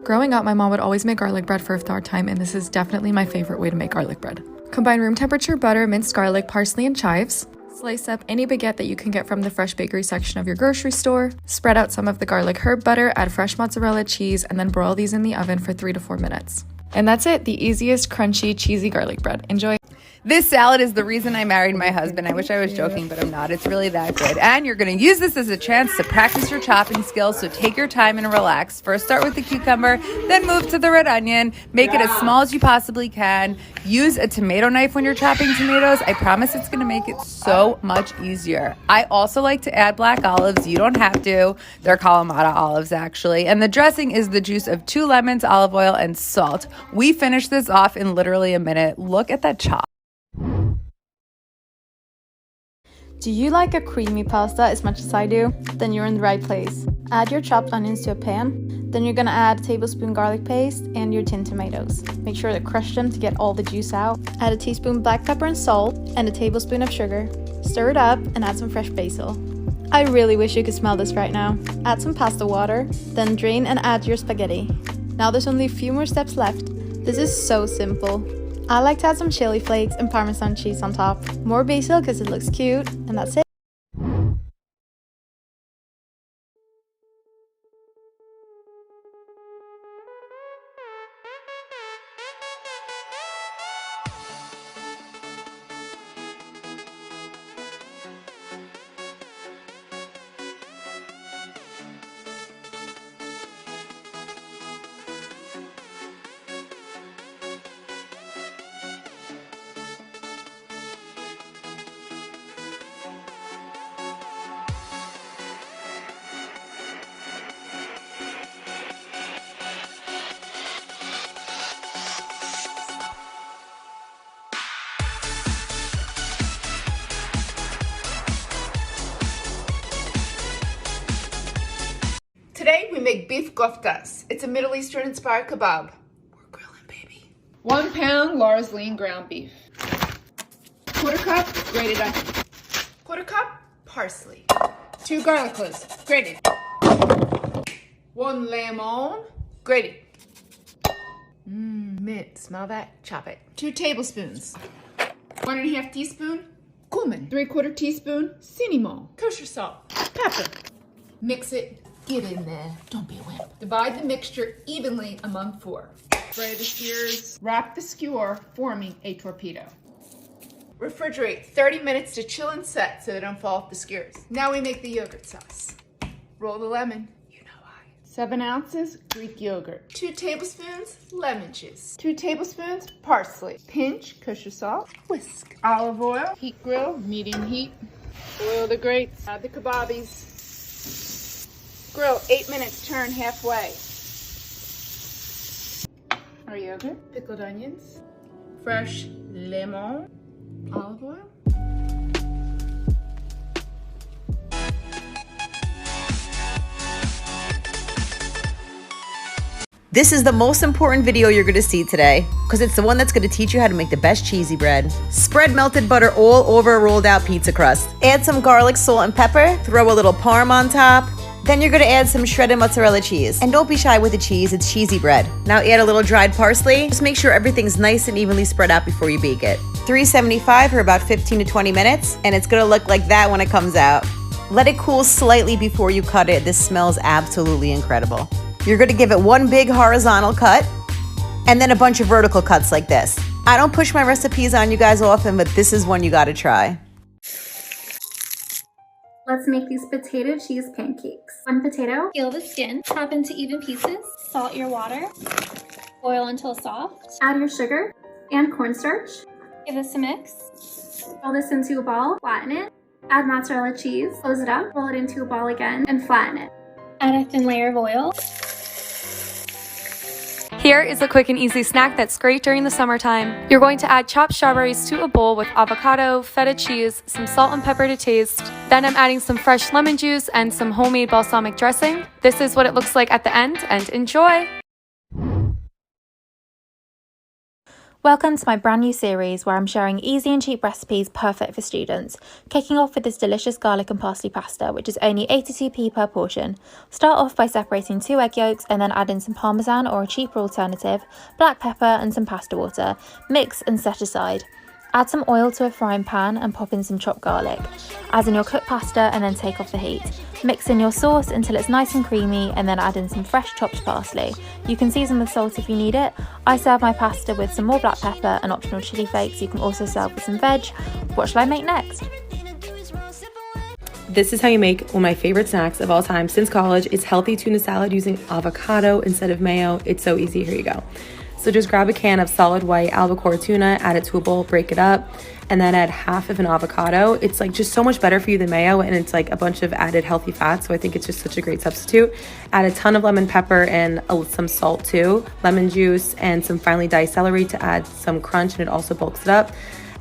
Growing up, my mom would always make garlic bread for iftar time, and this is definitely my favorite way to make garlic bread. Combine room temperature butter, minced garlic, parsley, and chives. Slice up any baguette that you can get from the fresh bakery section of your grocery store. Spread out some of the garlic herb butter, add fresh mozzarella cheese, and then broil these in the oven for 3 to 4 minutes. And that's it, the easiest, crunchy, cheesy garlic bread. Enjoy. This salad is the reason I married my husband. I wish I was joking, but I'm not. It's really that good. And you're going to use this as a chance to practice your chopping skills, so take your time and relax. First start with the cucumber, then move to the red onion. Make it as small as you possibly can. Use a tomato knife when you're chopping tomatoes. I promise it's going to make it so much easier. I also like to add black olives. You don't have to. They're Kalamata olives, actually. And the dressing is the juice of 2 lemons, olive oil, and salt. We finish this off in literally a minute. Look at that chop. Do you like a creamy pasta as much as I do? Then you're in the right place. Add your chopped onions to a pan. Then you're gonna add a tablespoon garlic paste and your tinned tomatoes. Make sure to crush them to get all the juice out. Add a teaspoon black pepper and salt and a tablespoon of sugar. Stir it up and add some fresh basil. I really wish you could smell this right now. Add some pasta water, then drain and add your spaghetti. Now there's only a few more steps left. This is so simple. I like to add some chili flakes and Parmesan cheese on top. More basil because it looks cute, and that's it. Today we make beef koftas. It's a Middle Eastern inspired kebab. We're grilling, baby. 1 pound Lars lean ground beef. 1/4 cup grated onion. 1/4 cup parsley. 2 garlic cloves grated. 1 lemon grated. Mint. Smell that? Chop it. 2 tablespoons. 1½ teaspoon cumin. 3/4 teaspoon cinnamon. Kosher salt. Pepper. Mix it. Get in there. Don't be a wimp. Divide the mixture evenly among 4. Spray the skewers. Wrap the skewer, forming a torpedo. Refrigerate 30 minutes to chill and set so they don't fall off the skewers. Now we make the yogurt sauce. Roll the lemon. You know why. 7 ounces Greek yogurt. 2 tablespoons lemon juice. 2 tablespoons parsley. Pinch kosher salt. Whisk. Olive oil. Heat grill, medium heat. Oil the grates. Add the kebabis. Grill 8 minutes, turn halfway. Our yogurt. Pickled onions. Fresh lemon. Olive oil. This is the most important video you're going to see today because it's the one that's going to teach you how to make the best cheesy bread. Spread melted butter all over a rolled out pizza crust. Add some garlic, salt, and pepper. Throw a little parm on top. Then you're going to add some shredded mozzarella cheese. And don't be shy with the cheese, it's cheesy bread. Now add a little dried parsley. Just make sure everything's nice and evenly spread out before you bake it. 375 for about 15 to 20 minutes, and it's going to look like that when it comes out. Let it cool slightly before you cut it. This smells absolutely incredible. You're going to give it 1 big horizontal cut, and then a bunch of vertical cuts like this. I don't push my recipes on you guys often, but this is one you got to try. Let's make these potato cheese pancakes. 1 potato. Peel the skin, chop into even pieces, salt your water, boil until soft. Add your sugar and cornstarch. Give this a mix. Roll this into a ball, flatten it. Add mozzarella cheese, close it up, roll it into a ball again, and flatten it. Add a thin layer of oil. Here is a quick and easy snack that's great during the summertime. You're going to add chopped strawberries to a bowl with avocado, feta cheese, some salt and pepper to taste. Then I'm adding some fresh lemon juice and some homemade balsamic dressing. This is what it looks like at the end, and enjoy! Welcome to my brand new series where I'm sharing easy and cheap recipes perfect for students, kicking off with this delicious garlic and parsley pasta, which is only 82p per portion. Start off by separating 2 egg yolks and then add in some parmesan or a cheaper alternative, black pepper and some pasta water. Mix and set aside. Add some oil to a frying pan and pop in some chopped garlic. Add in your cooked pasta and then take off the heat. Mix in your sauce until it's nice and creamy and then add in some fresh chopped parsley. You can season with salt if you need it. I serve my pasta with some more black pepper and optional chili flakes. You can also serve with some veg. What shall I make next? This is how you make one of my favorite snacks of all time since college. It's healthy tuna salad using avocado instead of mayo. It's so easy. Here you go. So just grab a can of solid white albacore tuna, add it to a bowl, break it up, and then add half of an avocado. It's like just so much better for you than mayo, and it's like a bunch of added healthy fats, so I think it's just such a great substitute. Add a ton of lemon pepper and some salt too, lemon juice, and some finely diced celery to add some crunch, and it also bulks it up.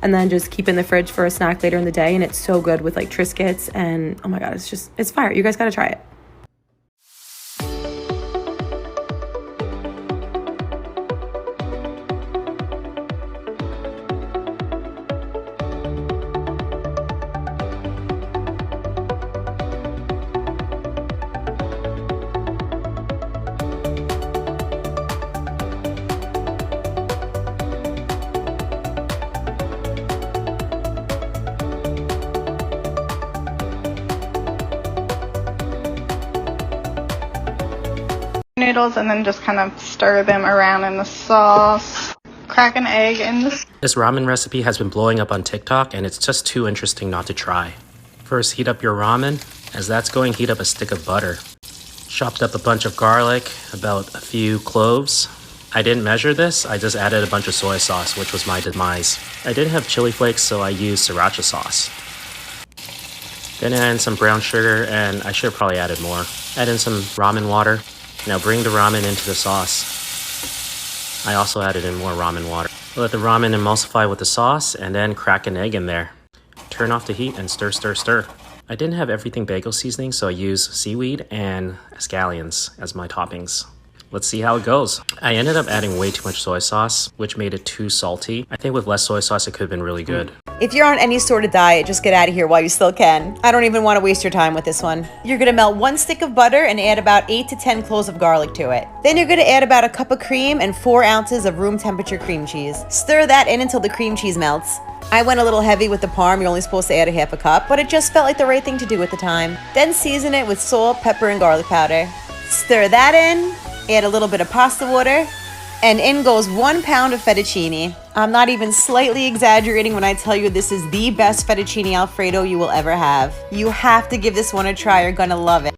And then just keep in the fridge for a snack later in the day, and it's so good with like Triscuits, and oh my god, it's fire. You guys gotta try it. Noodles and then just kind of stir them around in the sauce. Crack an egg in the... This ramen recipe has been blowing up on TikTok and it's just too interesting not to try. First, heat up your ramen. As that's going, heat up a stick of butter. Chopped up a bunch of garlic, about a few cloves. I didn't measure this, I just added a bunch of soy sauce, which was my demise. I didn't have chili flakes, so I used sriracha sauce. Then add in some brown sugar, and I should have probably added more. Add in some ramen water. Now bring the ramen into the sauce. I also added in more ramen water. Let the ramen emulsify with the sauce and then crack an egg in there. Turn off the heat and stir, stir, stir. I didn't have everything bagel seasoning, so I used seaweed and scallions as my toppings. Let's see how it goes. I ended up adding way too much soy sauce, which made it too salty. I think with less soy sauce, it could have been really good. If you're on any sort of diet, just get out of here while you still can. I don't even want to waste your time with this one. You're gonna melt 1 stick of butter and add about 8 to 10 cloves of garlic to it. Then you're gonna add about a cup of cream and 4 ounces of room temperature cream cheese. Stir that in until the cream cheese melts. I went a little heavy with the parm. You're only supposed to add a half a cup, but it just felt like the right thing to do at the time. Then season it with salt, pepper, and garlic powder. Stir that in. Add a little bit of pasta water, and in goes 1 pound of fettuccine. I'm not even slightly exaggerating when I tell you this is the best fettuccine Alfredo you will ever have. You have to give this one a try, you're gonna love it.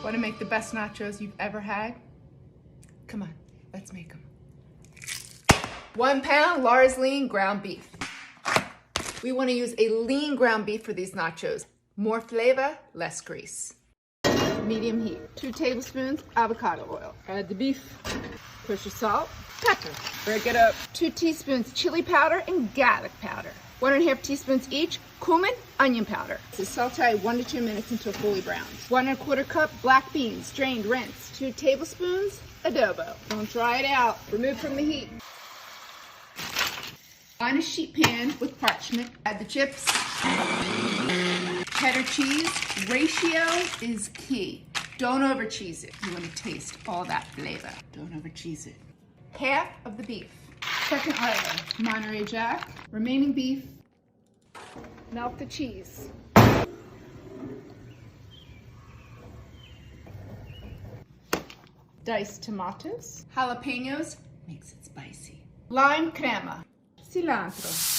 Want to make the best nachos you've ever had? Come on, let's make them. 1 pound Lars lean ground beef. We want to use a lean ground beef for these nachos. More flavor, less grease. Medium heat. 2 tablespoons avocado oil. Add the beef. Push your salt, pepper. Break it up. 2 teaspoons chili powder and garlic powder. 1½ teaspoons each cumin, onion powder. So saute 1 to 2 minutes until fully browned. 1¼ cup black beans, drained, rinsed. 2 tablespoons adobo. Don't dry it out. Remove from the heat. Line a sheet pan with parchment. Add the chips. Cheddar cheese. Ratio is key. Don't over cheese it. You want to taste all that flavor. Don't over cheese it. Half of the beef. Second layer, Monterey Jack. Remaining beef. Melt the cheese. Diced tomatoes. Jalapenos makes it spicy. Lime crema. Cilantro.